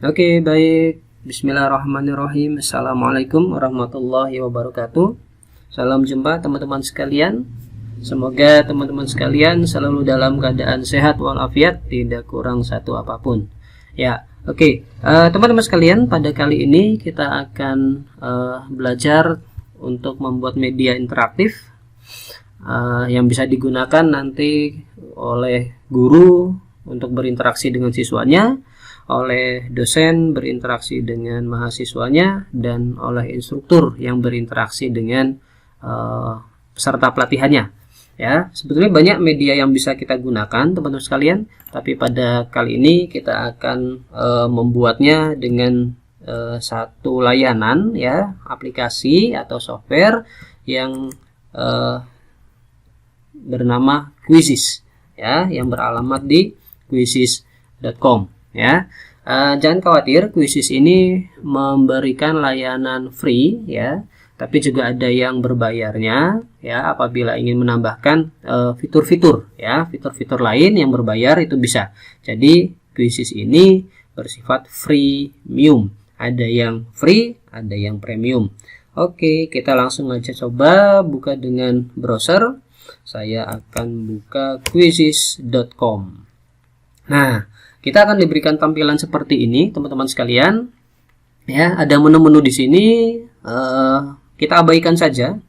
Oke, baik. Bismillahirrahmanirrahim. Assalamualaikum warahmatullahi wabarakatuh. Salam jumpa teman-teman sekalian. Semoga teman-teman sekalian selalu dalam keadaan sehat walafiat, tidak kurang satu apapun. Ya, oke. Teman-teman sekalian, pada kali ini kita akan belajar untuk membuat media interaktif yang bisa digunakan nanti oleh guru untuk berinteraksi dengan siswanya, oleh dosen berinteraksi dengan mahasiswanya, dan oleh instruktur yang berinteraksi dengan peserta pelatihannya. Ya, sebetulnya banyak media yang bisa kita gunakan, teman-teman sekalian, tapi pada kali ini kita akan membuatnya dengan satu layanan, ya, aplikasi atau software yang bernama Quizizz, ya, yang beralamat di quizizz.com. Ya, jangan khawatir, Quizizz ini memberikan layanan free, ya, tapi juga ada yang berbayarnya, ya. Apabila ingin menambahkan fitur-fitur, ya, fitur-fitur lain yang berbayar itu bisa. Jadi Quizizz ini bersifat freemium. Ada yang free, ada yang premium. Oke, kita langsung aja coba buka dengan browser. Saya akan buka quizizz.com. Nah, kita akan diberikan tampilan seperti ini, teman-teman sekalian. Ya, ada menu-menu di sini. Kita abaikan saja.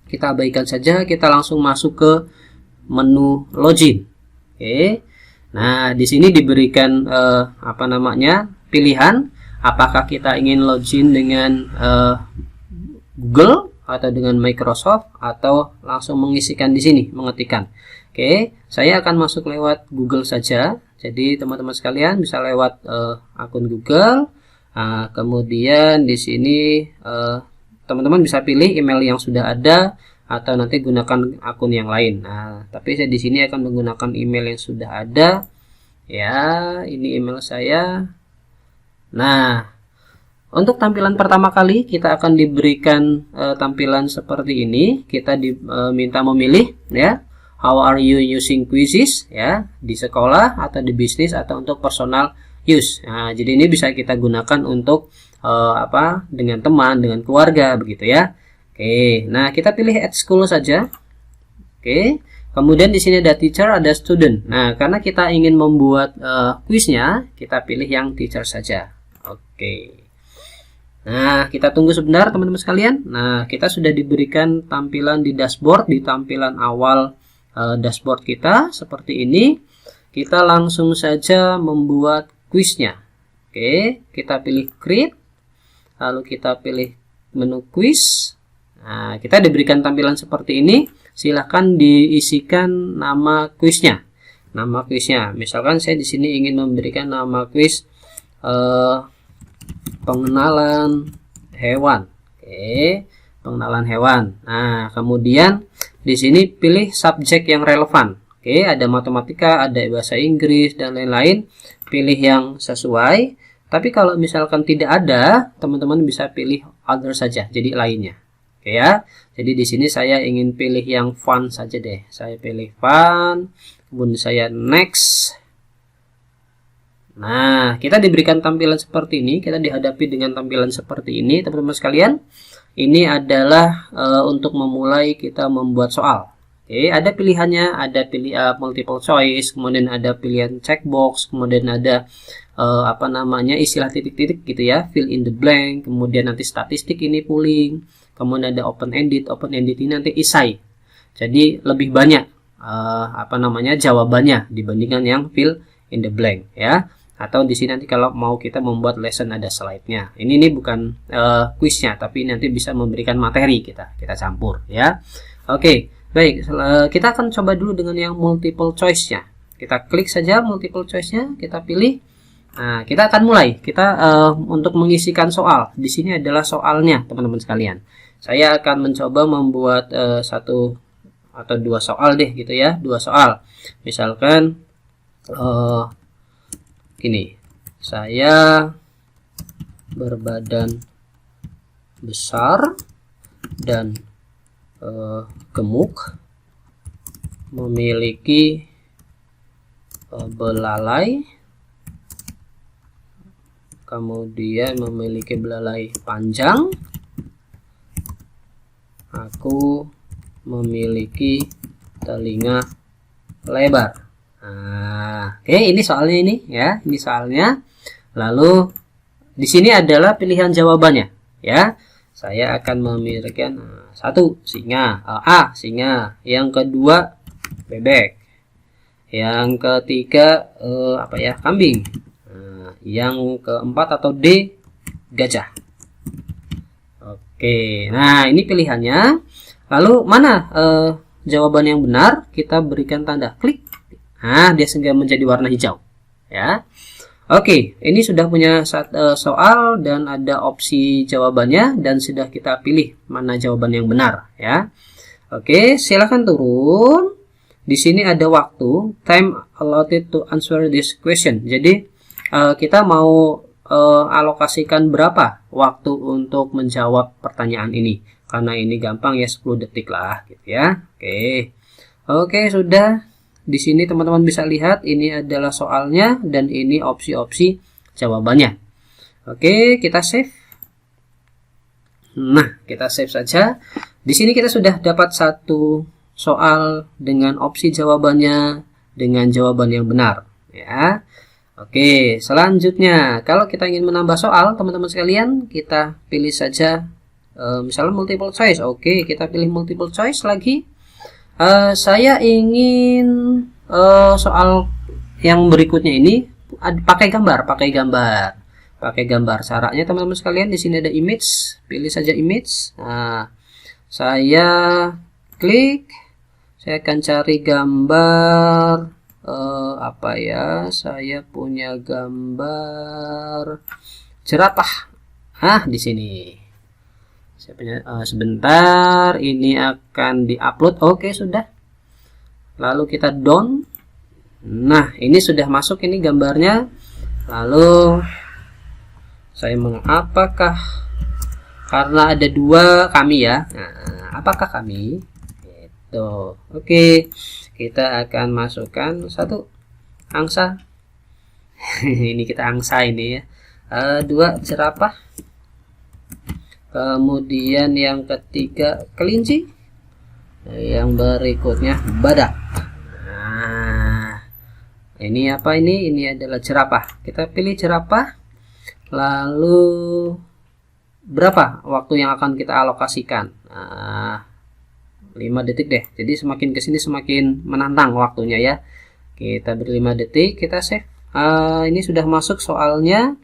Kita langsung masuk ke menu login. Oke. Nah, di sini diberikan pilihan. Apakah kita ingin login dengan Google atau dengan Microsoft, atau langsung mengisikan di sini, mengetikkan. Oke, saya akan masuk lewat Google saja. Jadi teman-teman sekalian bisa lewat akun Google. Kemudian di sini teman-teman bisa pilih email yang sudah ada atau nanti gunakan akun yang lain. Nah, tapi saya di sini akan menggunakan email yang sudah ada. Ya, ini email saya. Nah, untuk tampilan pertama kali kita akan diberikan tampilan seperti ini. Kita diminta memilih, ya. How are you using Quizizz, ya, di sekolah atau di bisnis atau untuk personal use. Nah, jadi ini bisa kita gunakan untuk dengan teman, dengan keluarga, begitu ya. Oke, nah kita pilih at school saja. Oke, kemudian di sini ada teacher, ada student. Nah, karena kita ingin membuat quiznya, kita pilih yang teacher saja. Oke. Nah, kita tunggu sebentar teman-teman sekalian. Nah, kita sudah diberikan tampilan di dashboard, di tampilan awal dashboard kita seperti ini. Kita langsung saja membuat quiznya. Oke, kita pilih create, lalu kita pilih menu quiz. Nah, kita diberikan tampilan seperti ini. Silahkan diisikan nama quiznya. Nama quiznya, misalkan saya di sini ingin memberikan nama quiz pengenalan hewan. Oke, pengenalan hewan. Nah, kemudian di sini pilih subjek yang relevan. Oke, ada matematika, ada bahasa Inggris, dan lain-lain. Pilih yang sesuai. Tapi kalau misalkan tidak ada, teman-teman bisa pilih other saja, jadi lainnya. Oke ya. Jadi di sini saya ingin pilih yang fun saja deh. Saya pilih fun, kemudian saya next. Nah, kita diberikan tampilan seperti ini. Kita dihadapi dengan tampilan seperti ini, teman-teman sekalian. Ini adalah untuk memulai kita membuat soal. Oke, ada pilihannya, ada multiple choice, kemudian ada pilihan checkbox, kemudian ada istilah titik-titik gitu ya, fill in the blank, kemudian nanti statistik ini pooling, kemudian ada open ended ini nanti esai. Jadi lebih banyak jawabannya dibandingkan yang fill in the blank, ya. Atau di sini nanti kalau mau kita membuat lesson ada slide-nya. Ini bukan quiznya, tapi nanti bisa memberikan materi kita campur, ya. Oke, baik. Kita akan coba dulu dengan yang multiple choice-nya. Kita klik saja multiple choice-nya, kita pilih. Nah, kita akan mulai. Kita untuk mengisikan soal. Di sini adalah soalnya, teman-teman sekalian. Saya akan mencoba membuat satu atau dua soal deh, gitu ya. Dua soal. Misalkan ini, saya berbadan besar dan gemuk, memiliki belalai kemudian memiliki belalai panjang, aku memiliki telinga lebar. Nah, oke, ini soalnya ini ya, ini soalnya. Lalu di sini adalah pilihan jawabannya ya. Saya akan memberikan satu singa, singa, yang kedua bebek, yang ketiga apa ya, kambing, yang keempat atau D, gajah. Oke, nah ini pilihannya. Lalu mana jawaban yang benar? Kita berikan tanda klik. Nah, dia sehingga menjadi warna hijau ya. Oke, ini sudah punya soal dan ada opsi jawabannya dan sudah kita pilih mana jawaban yang benar ya. Oke, silakan turun. Di sini ada waktu, time allotted to answer this question. Jadi kita mau alokasikan berapa waktu untuk menjawab pertanyaan ini. Karena ini gampang ya, 10 detik lah gitu ya. Oke, sudah. Di sini teman-teman bisa lihat ini adalah soalnya dan ini opsi-opsi jawabannya. Oke, kita save. Nah, kita save saja. Di sini kita sudah dapat satu soal dengan opsi jawabannya dengan jawaban yang benar ya. Oke, selanjutnya kalau kita ingin menambah soal teman-teman sekalian, kita pilih saja misalnya multiple choice. Oke, kita pilih multiple choice lagi. Saya ingin soal yang berikutnya ini pakai gambar. Syaratnya teman-teman sekalian, di sini ada image, pilih saja image. Nah, saya klik, saya akan cari gambar apa ya? Saya punya gambar jerapah. Di sini. Saya punya, sebentar, ini akan diupload. Oke, sudah. Lalu kita down. Nah, ini sudah masuk ini gambarnya. Lalu saya apakah, karena ada dua kami ya. Nah, apakah kami? Itu. Oke, kita akan masukkan satu angsa. Ini kita angsa ini ya. Dua jerapah. Kemudian yang ketiga kelinci, yang berikutnya badak. Nah, ini apa ini? Ini adalah jerapah. Kita pilih jerapah. Lalu berapa waktu yang akan kita alokasikan? 5 detik deh. Jadi semakin kesini semakin menantang waktunya ya. Kita beri 5 detik, kita save. Ini sudah masuk soalnya.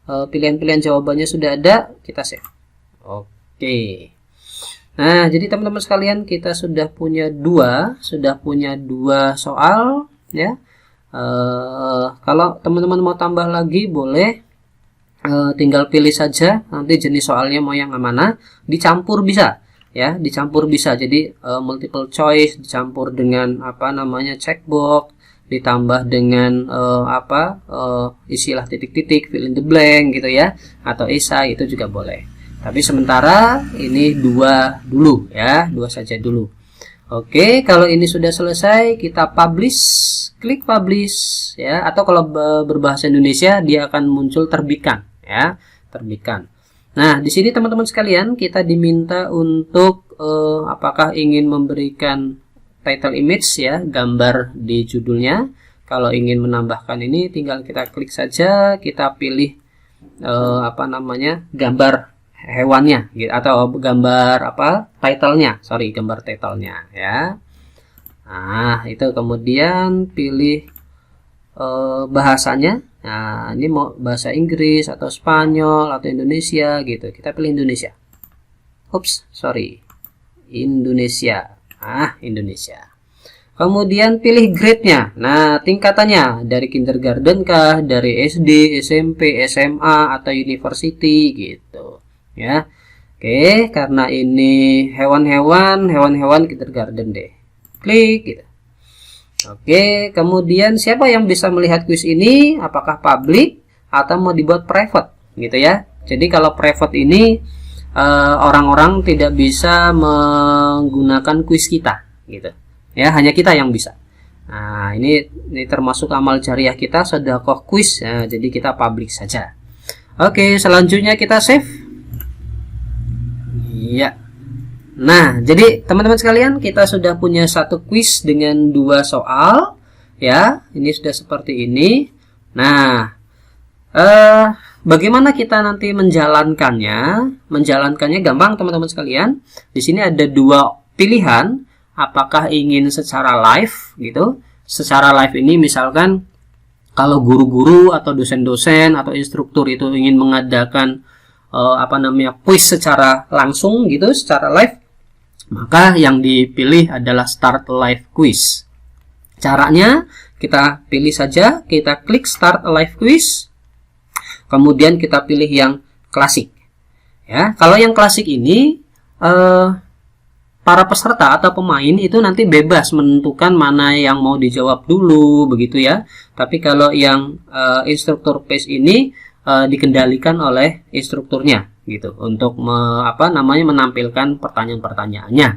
Pilihan-pilihan jawabannya sudah ada, kita save. Oke. Nah, jadi teman-teman sekalian, kita sudah punya dua soal ya. Kalau teman-teman mau tambah lagi boleh, tinggal pilih saja nanti jenis soalnya mau yang mana. Dicampur bisa ya, dicampur bisa. Jadi multiple choice dicampur dengan apa namanya checkbox, ditambah dengan istilah titik-titik, fill in the blank gitu ya, atau esai, itu juga boleh. Tapi sementara ini dua dulu ya, dua saja dulu. Oke, kalau ini sudah selesai, kita publish, klik publish ya, atau kalau berbahasa Indonesia dia akan muncul terbitkan ya, terbitkan. Nah, di sini teman-teman sekalian, kita diminta untuk apakah ingin memberikan title image ya, gambar di judulnya. Kalau ingin menambahkan ini, tinggal kita klik saja, kita pilih gambar hewannya gitu, atau gambar gambar titlenya ya. Nah, itu kemudian pilih bahasanya. Nah, ini mau bahasa Inggris atau Spanyol atau Indonesia gitu. Kita pilih Indonesia. Indonesia. Indonesia. Kemudian pilih grade-nya. Nah, tingkatannya dari kindergarten kah, dari SD, SMP, SMA atau university gitu. Ya. Oke, karena ini hewan-hewan kindergarten deh. Klik gitu. Oke, kemudian siapa yang bisa melihat kuis ini? Apakah public atau mau dibuat private gitu ya. Jadi kalau private ini orang-orang tidak bisa menggunakan kuis kita gitu. Ya, hanya kita yang bisa. Nah, ini termasuk amal jariah kita, sedekah kuis. Nah, jadi kita public saja. Oke, selanjutnya kita save. Iya. Nah, jadi teman-teman sekalian, kita sudah punya satu quiz dengan 2 soal. Ya, ini sudah seperti ini. Nah, bagaimana kita nanti menjalankannya? Menjalankannya gampang teman-teman sekalian. Di sini ada 2 pilihan. Apakah ingin secara live gitu? Secara live ini misalkan kalau guru-guru atau dosen-dosen atau instruktur itu ingin mengadakan quiz secara langsung gitu, secara live, maka yang dipilih adalah start live quiz. Caranya kita pilih saja, kita klik start live quiz, kemudian kita pilih yang klasik. Ya, kalau yang klasik ini para peserta atau pemain itu nanti bebas menentukan mana yang mau dijawab dulu begitu ya. Tapi kalau yang instruktur PACE ini dikendalikan oleh instrukturnya gitu untuk menampilkan pertanyaan-pertanyaannya.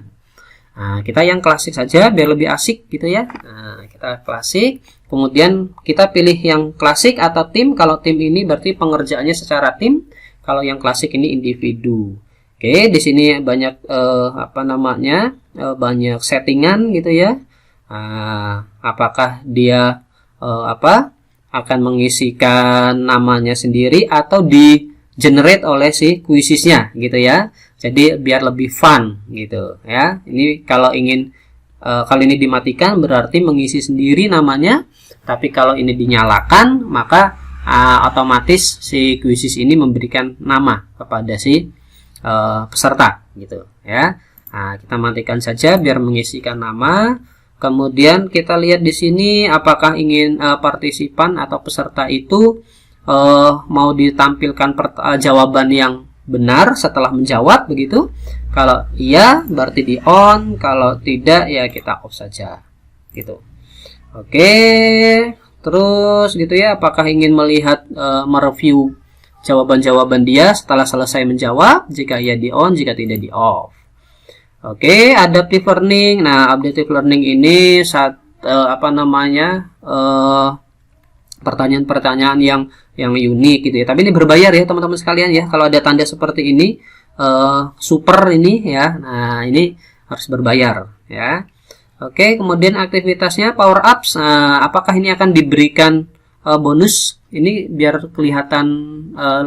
Nah, kita yang klasik saja biar lebih asik gitu ya. Nah, kita klasik, kemudian kita pilih yang klasik atau tim. Kalau tim ini berarti pengerjaannya secara tim, kalau yang klasik ini individu. Oke, di sini banyak banyak settingan gitu ya. Apakah dia akan mengisikan namanya sendiri atau di generate oleh si quizisnya gitu ya. Jadi biar lebih fun gitu ya. Ini kalau ingin kalau ini dimatikan berarti mengisi sendiri namanya. Tapi kalau ini dinyalakan maka otomatis si quizzes ini memberikan nama kepada si peserta gitu ya. Nah, kita matikan saja biar mengisikan nama. Kemudian kita lihat di sini apakah ingin partisipan atau peserta itu mau ditampilkan jawaban yang benar setelah menjawab begitu. Kalau iya berarti di on, kalau tidak ya kita off saja gitu. Oke, terus gitu ya, apakah ingin melihat mereview jawaban-jawaban dia setelah selesai menjawab, jika ya di on, jika tidak di off. Oke, adaptive learning. Nah, adaptive learning ini pertanyaan-pertanyaan yang unik gitu ya. Tapi ini berbayar ya teman-teman sekalian ya. Kalau ada tanda seperti ini super ini ya. Nah, ini harus berbayar ya. Oke, kemudian aktivitasnya power ups. Nah, apakah ini akan diberikan bonus? Ini biar kelihatan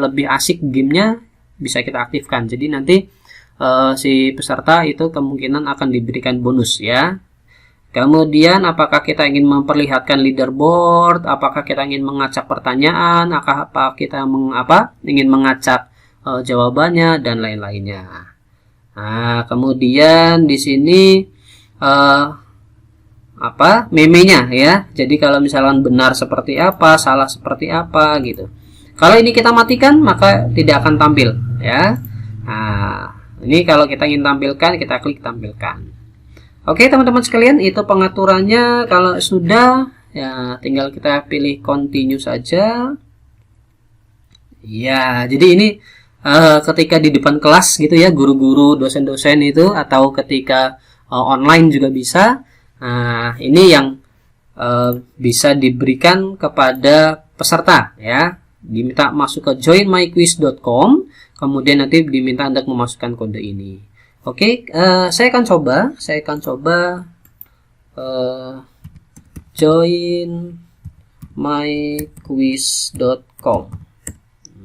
lebih asik gamenya, bisa kita aktifkan. Jadi nanti si peserta itu kemungkinan akan diberikan bonus ya. Kemudian apakah kita ingin memperlihatkan leaderboard, apakah kita ingin mengacak pertanyaan, apa kita ingin mengacak jawabannya dan lain-lainnya. Nah, kemudian di sini memenya ya. Jadi kalau misalkan benar seperti apa, salah seperti apa gitu. Kalau ini kita matikan maka tidak akan tampil ya. Nah, ini kalau kita ingin tampilkan, kita klik tampilkan. Oke teman-teman sekalian, itu pengaturannya. Kalau sudah ya tinggal kita pilih continue saja. Ya, jadi ini ketika di depan kelas gitu ya, guru-guru, dosen-dosen itu, atau ketika online juga bisa. Nah, ini yang bisa diberikan kepada peserta ya. Diminta masuk ke joinmyquiz.com, kemudian nanti diminta untuk memasukkan kode ini. Oke, saya akan coba joinmyquiz.com.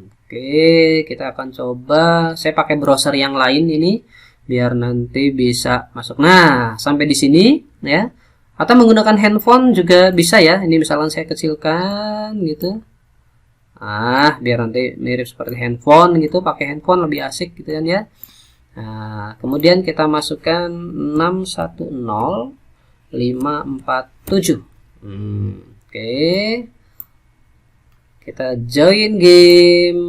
Oke, kita akan coba. Saya pakai browser yang lain ini biar nanti bisa masuk. Nah, sampai di sini ya. Atau menggunakan handphone juga bisa ya. Ini misalnya saya kecilkan gitu. Biar nanti mirip seperti handphone gitu. Pakai handphone lebih asik gitu kan ya. Nah, kemudian kita masukkan 610547. Oke. Kita join game.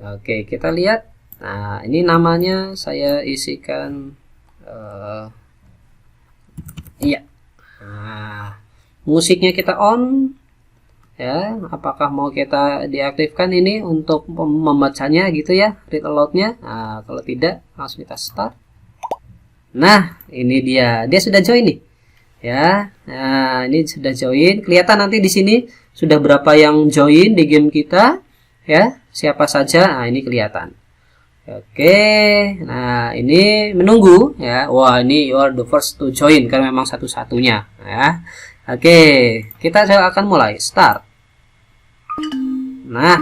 Oke, kita lihat. Nah, ini namanya saya isikan iya. Nah, musiknya kita on. Ya, apakah mau kita diaktifkan ini untuk membacanya gitu ya, read aloud-nya. Nah, kalau tidak langsung kita start. Nah, ini dia sudah join nih ya. Nah, ini sudah join, kelihatan nanti di sini sudah berapa yang join di game kita, ya, siapa saja. Nah, ini kelihatan. Oke, nah ini menunggu, ya. Wah, ini you are the first to join karena memang satu-satunya, ya. Oke, kita akan mulai start. Nah,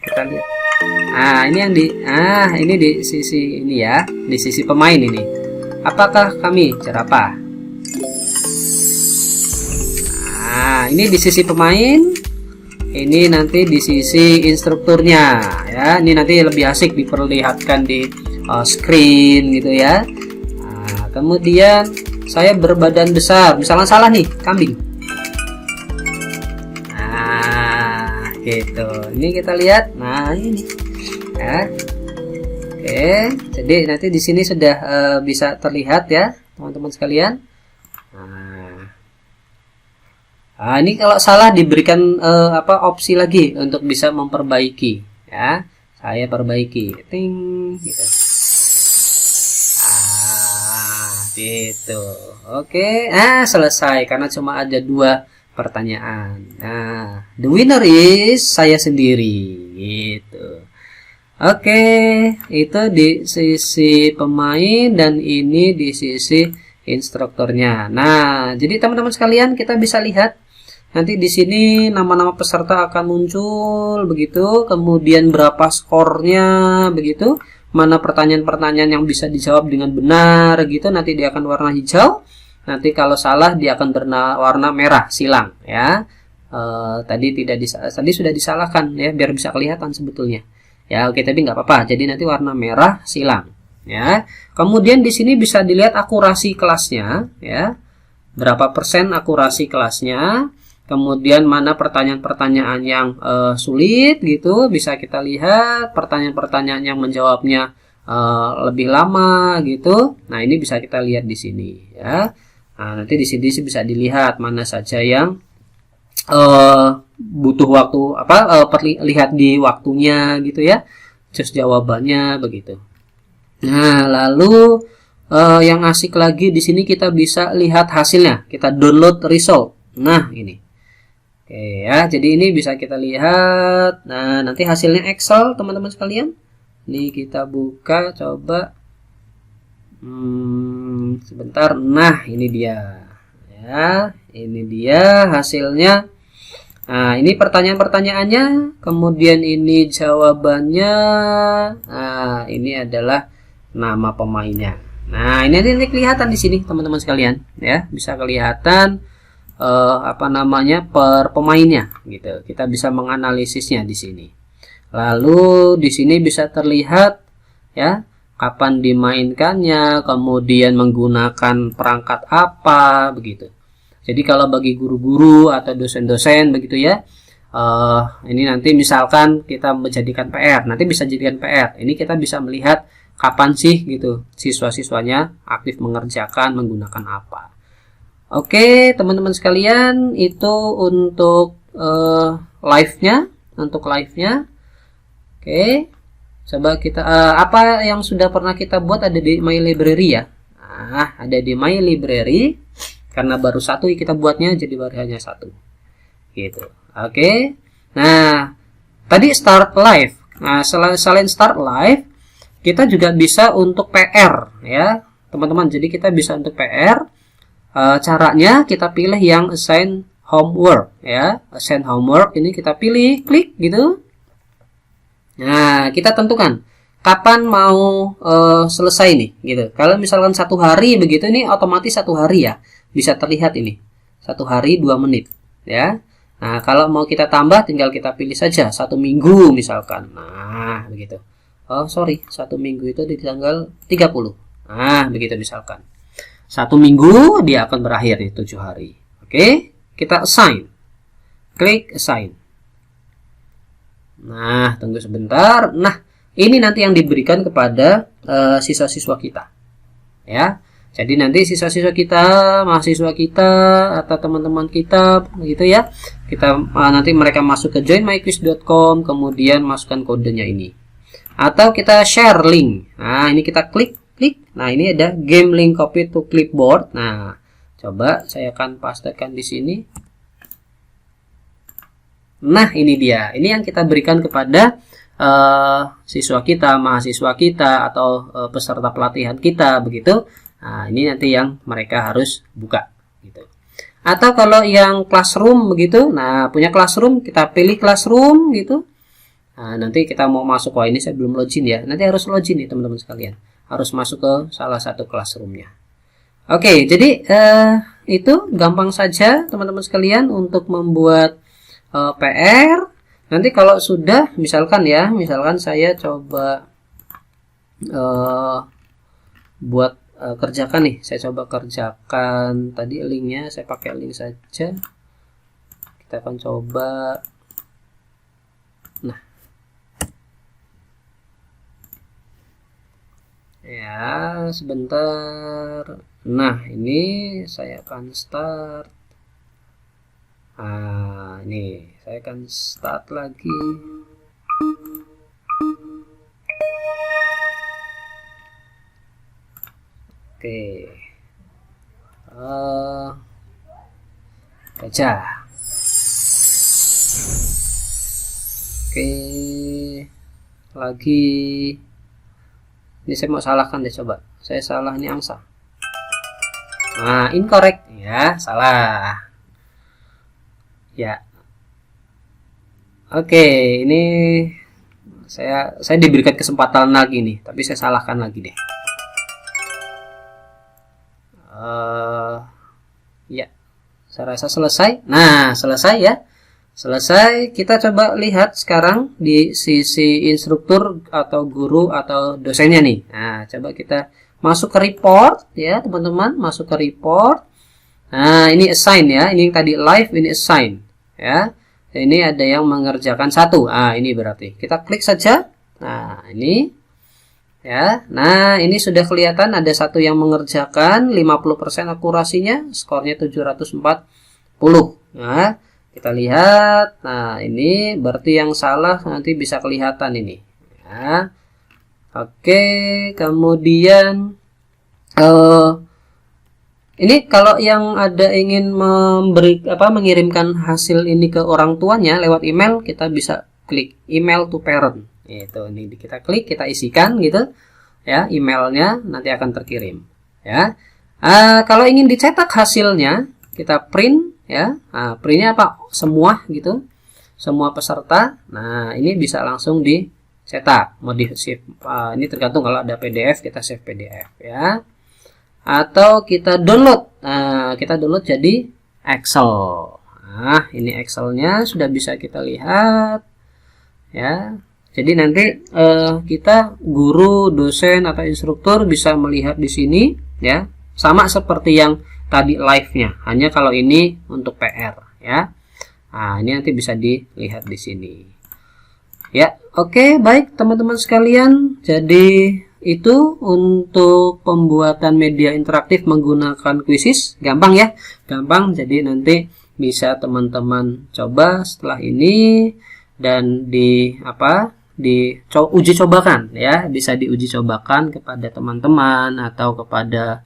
kita lihat. Nah, ini yang ini di sisi ini, ya, di sisi pemain ini. Apakah kami jerapah? Nah, ini di sisi pemain. Ini nanti di sisi instrukturnya, ya. Ini nanti lebih asik diperlihatkan di screen gitu, ya. Nah, kemudian saya berbadan besar, misalnya salah nih, kambing. Nah, gitu. Ini kita lihat. Nah, ini, ya. Oke, jadi nanti di sini sudah bisa terlihat, ya, teman-teman sekalian. Nah, ini kalau salah diberikan opsi lagi untuk bisa memperbaiki, ya. Saya perbaiki, ting, gitu. Gitu. Oke, selesai karena cuma ada 2 pertanyaan. Nah, the winner is saya sendiri, gitu. Oke, itu di sisi pemain dan ini di sisi instrukturnya. Nah, jadi teman-teman sekalian, kita bisa lihat nanti di sini nama-nama peserta akan muncul begitu, kemudian berapa skornya begitu, mana pertanyaan-pertanyaan yang bisa dijawab dengan benar gitu, nanti dia akan warna hijau. Nanti kalau salah dia akan berwarna merah, silang, ya. Tadi sudah disalahkan, ya, biar bisa kelihatan sebetulnya. Ya, oke, tapi nggak apa-apa. Jadi nanti warna merah, silang, ya. Kemudian di sini bisa dilihat akurasi kelasnya, ya. Berapa persen akurasi kelasnya. Kemudian mana pertanyaan-pertanyaan yang sulit gitu, bisa kita lihat. Pertanyaan-pertanyaan yang menjawabnya lebih lama gitu. Nah, ini bisa kita lihat di sini, ya. Nah, nanti di sini bisa dilihat mana saja yang butuh waktu lihat di waktunya gitu, ya. Terus jawabannya begitu. Nah, lalu yang asik lagi di sini kita bisa lihat hasilnya. Kita download result. Nah, ini. Oke, ya, jadi ini bisa kita lihat. Nah, nanti hasilnya Excel, teman-teman sekalian. Ini kita buka, coba. Sebentar. Nah, ini dia. Ya, ini dia hasilnya. Nah, ini pertanyaan-pertanyaannya. Kemudian ini jawabannya. Nah, ini adalah nama pemainnya. Nah, ini nanti kelihatan di sini, teman-teman sekalian. Ya, bisa kelihatan per pemainnya gitu. Kita bisa menganalisisnya di sini. Lalu di sini bisa terlihat, ya, kapan dimainkannya, kemudian menggunakan perangkat apa begitu. Jadi kalau bagi guru-guru atau dosen-dosen begitu, ya, ini nanti misalkan kita menjadikan PR, nanti bisa jadikan PR. Ini kita bisa melihat kapan sih gitu siswa-siswanya aktif mengerjakan menggunakan apa. Oke, teman-teman sekalian, itu untuk live-nya, Oke, coba kita apa yang sudah pernah kita buat ada di My Library, ya. Nah, ada di My Library. Karena baru 1 kita buatnya, jadi baru hanya 1. Gitu. Oke. Nah, tadi start live. Nah, selain start live, kita juga bisa untuk PR, ya, teman-teman. Jadi kita bisa untuk PR. Caranya kita pilih yang assign homework, ya. Assign homework ini kita pilih, klik gitu. Nah, kita tentukan kapan mau selesai nih gitu. Kalau misalkan 1 hari begitu, ini otomatis 1 hari, ya. Bisa terlihat ini 1 hari 2 menit, ya. Nah, kalau mau kita tambah tinggal kita pilih saja 1 minggu misalkan. Nah, begitu. Oh, sorry, 1 minggu itu di tanggal 30. Nah, begitu misalkan. 1 minggu dia akan berakhir di 7 hari. Oke, kita assign. Klik assign. Nah, tunggu sebentar. Nah, ini nanti yang diberikan kepada siswa-siswa kita, ya. Jadi nanti siswa-siswa kita, mahasiswa kita, atau teman-teman kita, gitu, ya. Kita nanti mereka masuk ke joinmyquiz.com, kemudian masukkan kodenya ini. Atau kita share link. Nah, ini kita klik. Nah, ini ada game link copy to clipboard. Nah, Coba saya akan pastekan di sini. Nah, ini dia. Ini yang kita berikan kepada siswa kita, mahasiswa kita, atau peserta pelatihan kita, begitu. Nah, ini nanti yang mereka harus buka, gitu. Atau kalau yang classroom, begitu. Nah, punya classroom, kita pilih classroom, gitu. Nah, nanti kita mau masuk, wah ini saya belum login ya. Nanti harus login nih teman-teman sekalian. Harus masuk ke salah satu classroomnya. Oke, jadi itu gampang saja teman-teman sekalian untuk membuat PR. Nanti kalau sudah, misalkan saya coba buat kerjakan nih. Saya coba kerjakan tadi linknya, saya pakai link saja. Kita akan coba. Nah, ya sebentar. Nah, ini saya akan start. Nah, ini saya akan start lagi. Oke. Baca. Oke. Lagi. Ini saya mau salahkan deh, coba. Saya salah, ini angsa. Nah, incorrect ya, salah. Ya. Oke, ini saya diberikan kesempatan lagi nih, tapi saya salahkan lagi deh. Ya, saya rasa selesai. Nah, selesai ya. Selesai. Kita coba lihat sekarang di sisi instruktur atau guru atau dosennya nih. Nah, coba kita masuk ke report ya, teman-teman. Masuk ke report. Nah, ini assign ya. Ini yang tadi live, ini assign ya. Ini ada yang mengerjakan satu. Ah, ini berarti kita klik saja. Nah, ini ya. Nah, ini sudah kelihatan ada satu yang mengerjakan 50% akurasinya, skornya 740. Nah, kita lihat. Nah, ini berarti yang salah nanti bisa kelihatan ini. Ya. Oke, kemudian ini kalau yang ada ingin mengirimkan hasil ini ke orang tuanya lewat email, kita bisa klik email to parent. Itu ini kita klik, kita isikan gitu ya, emailnya nanti akan terkirim ya. Kalau ingin dicetak hasilnya, kita print ya. Nah, printnya apa? Semua gitu, semua peserta. Nah, ini bisa langsung dicetak, mau di save. Ini tergantung, kalau ada PDF kita save PDF ya. Atau kita download. Nah, kita download jadi Excel. Nah, ini Excelnya sudah bisa kita lihat ya. Jadi nanti kita guru, dosen atau instruktur bisa melihat di sini ya. Sama seperti yang tadi live-nya. Hanya kalau ini untuk PR ya. Nah, ini nanti bisa dilihat di sini. Ya, oke, baik teman-teman sekalian. Jadi itu untuk pembuatan media interaktif menggunakan Quizizz. Gampang ya, gampang. Jadi nanti bisa teman-teman coba setelah ini dan uji cobakan ya, bisa diuji cobakan kepada teman-teman atau kepada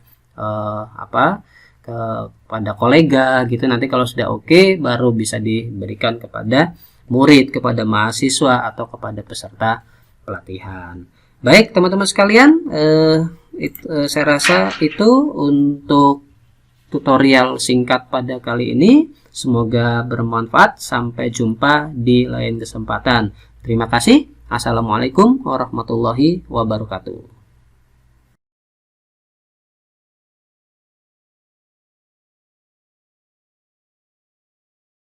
kepada kolega gitu. Nanti kalau sudah oke, baru bisa diberikan kepada murid, kepada mahasiswa atau kepada peserta pelatihan. Baik teman-teman sekalian, saya rasa itu untuk tutorial singkat pada kali ini. Semoga bermanfaat. Sampai jumpa di lain kesempatan. Terima kasih. Assalamualaikum warahmatullahi wabarakatuh.